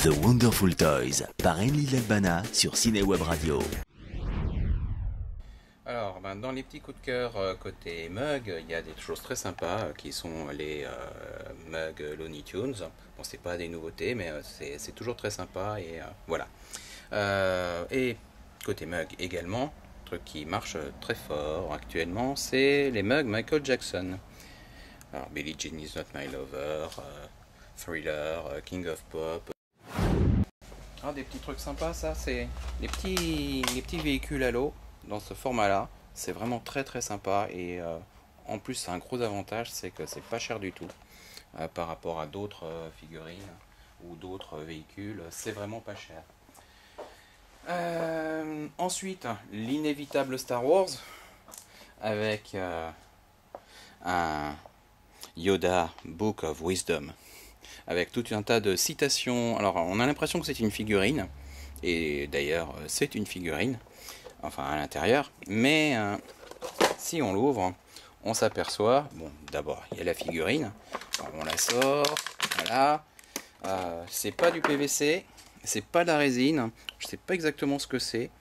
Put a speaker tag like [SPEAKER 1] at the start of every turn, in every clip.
[SPEAKER 1] The Wonderful Toys par Enlil Albana sur Ciné-Web Radio.
[SPEAKER 2] Alors, dans les petits coups de cœur côté mug, il y a des choses très sympas qui sont les mugs Looney Tunes. Bon, c'est pas des nouveautés, mais c'est toujours très sympa et voilà. Et côté mug également, un truc qui marche très fort actuellement, c'est les mugs Michael Jackson. Alors, Billie Jean is not my lover, Thriller, King of Pop. Ah, des petits trucs sympas, ça, c'est les petits véhicules à l'eau dans ce format-là. C'est vraiment très très sympa et en plus, c'est un gros avantage, c'est que c'est pas cher du tout par rapport à d'autres figurines ou d'autres véhicules. C'est vraiment pas cher. Ensuite, l'inévitable Star Wars avec un Yoda Book of Wisdom avec tout un tas de citations. Alors on a l'impression que c'est une figurine, et d'ailleurs c'est une figurine, enfin à l'intérieur, mais si on l'ouvre, on s'aperçoit, bon, d'abord il y a la figurine, alors, on la sort, voilà, c'est pas du PVC, c'est pas de la résine, je sais pas exactement ce que c'est,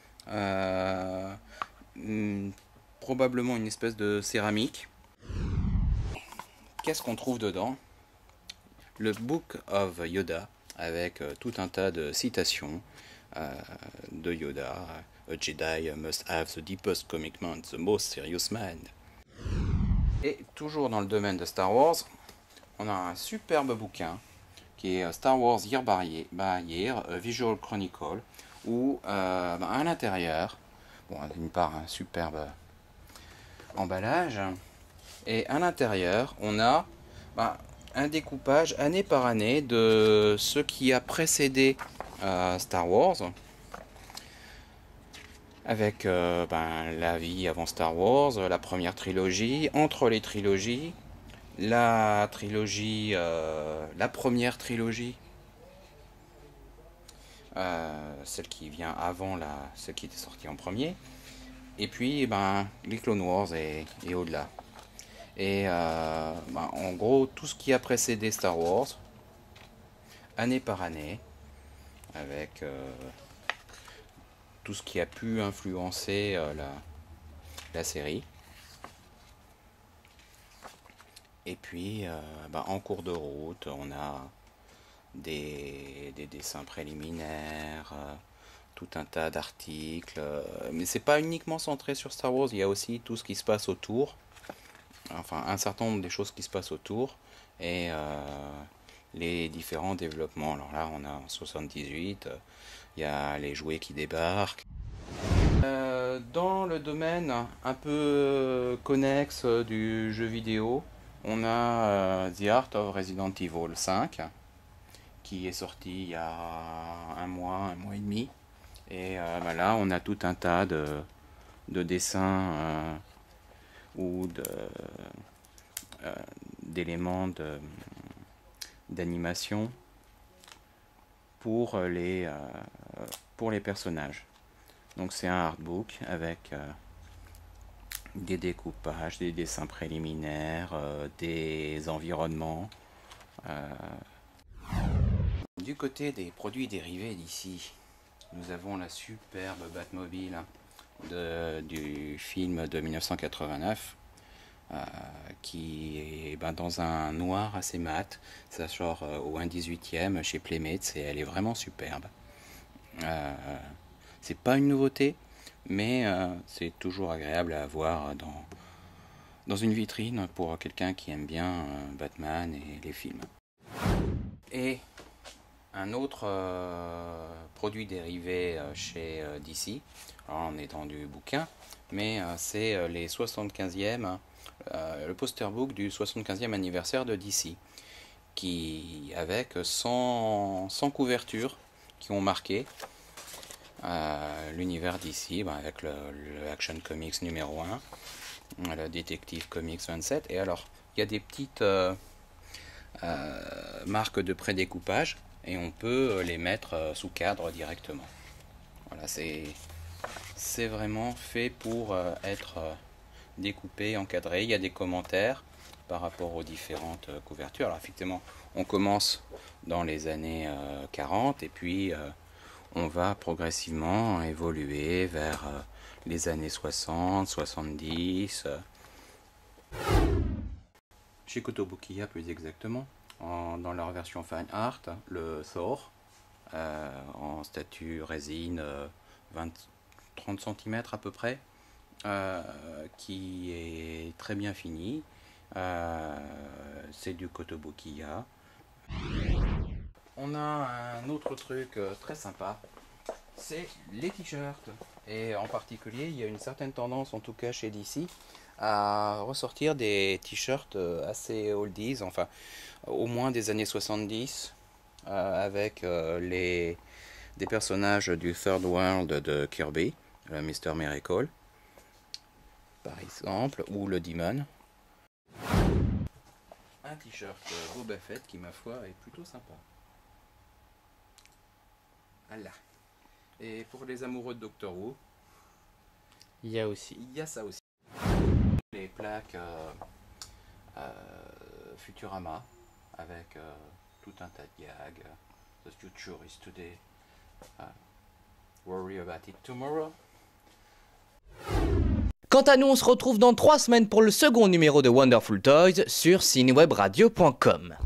[SPEAKER 2] probablement une espèce de céramique. Qu'est-ce qu'on trouve dedans? Le Book of Yoda, avec tout un tas de citations de Yoda. A Jedi must have the deepest commitment, the most serious man. Et toujours dans le domaine de Star Wars, on a un superbe bouquin qui est Star Wars Year by Year, a Visual Chronicle, où à l'intérieur, bon, d'une part un superbe emballage, et à l'intérieur on a un découpage année par année de ce qui a précédé Star Wars, avec la vie avant Star Wars, la première trilogie, entre les trilogies, la première trilogie, celle qui vient avant celle qui était sortie en premier, et puis les Clone Wars et au-delà. Et en gros, tout ce qui a précédé Star Wars, année par année, avec tout ce qui a pu influencer la série. Et puis, en cours de route, on a des dessins préliminaires, tout un tas d'articles. Mais c'est pas uniquement centré sur Star Wars, il y a aussi tout ce qui se passe autour. Enfin, un certain nombre des choses qui se passent autour et les différents développements. Alors là, on a en 78, il y a les jouets qui débarquent. Dans le domaine un peu connexe du jeu vidéo, on a The Art of Resident Evil 5 qui est sorti il y a un mois et demi. Et là, on a tout un tas de dessins ou d'éléments d'animation pour les personnages. Donc c'est un artbook avec des découpages, des dessins préliminaires, des environnements. Du côté des produits dérivés d'ici, nous avons la superbe Batmobile du film de 1989 qui est dans un noir assez mat. Ça sort au 1/18 chez Playmates et elle est vraiment superbe. C'est pas une nouveauté, mais c'est toujours agréable à avoir dans une vitrine pour quelqu'un qui aime bien Batman et les films. Et un autre produit dérivé chez DC, alors on est dans du bouquin, mais c'est les 75e, le poster book du 75e anniversaire de DC, qui avec 100 couvertures qui ont marqué l'univers DC, avec le Action Comics numéro 1, le Detective Comics 27, et alors il y a des petites marques de prédécoupage et on peut les mettre sous cadre directement. Voilà, c'est vraiment fait pour être découpé, encadré. Il y a des commentaires par rapport aux différentes couvertures. Alors effectivement, on commence dans les années 40 et puis on va progressivement évoluer vers les années 60, 70. Chez Kotobukiya plus exactement, dans leur version Fine Art, le Thor, en statue résine 30 cm à peu près, qui est très bien fini. C'est du Kotobukiya. On a un autre truc très sympa, c'est les t-shirts. Et en particulier, il y a une certaine tendance, en tout cas chez DC, à ressortir des t-shirts assez oldies, enfin au moins des années 70, avec des personnages du Third World de Kirby, le Mr. Miracle, par exemple, ou le Demon. Un t-shirt Boba Fett qui, ma foi, est plutôt sympa. Voilà. Et pour les amoureux de Doctor Who,
[SPEAKER 3] Il y a aussi.
[SPEAKER 2] il y a ça aussi. Les plaques Futurama avec tout un tas de gags. The future is today. Worry about it tomorrow.
[SPEAKER 3] Quant à nous, on se retrouve dans 3 semaines pour le second numéro de Wonderful Toys sur cinewebradio.com.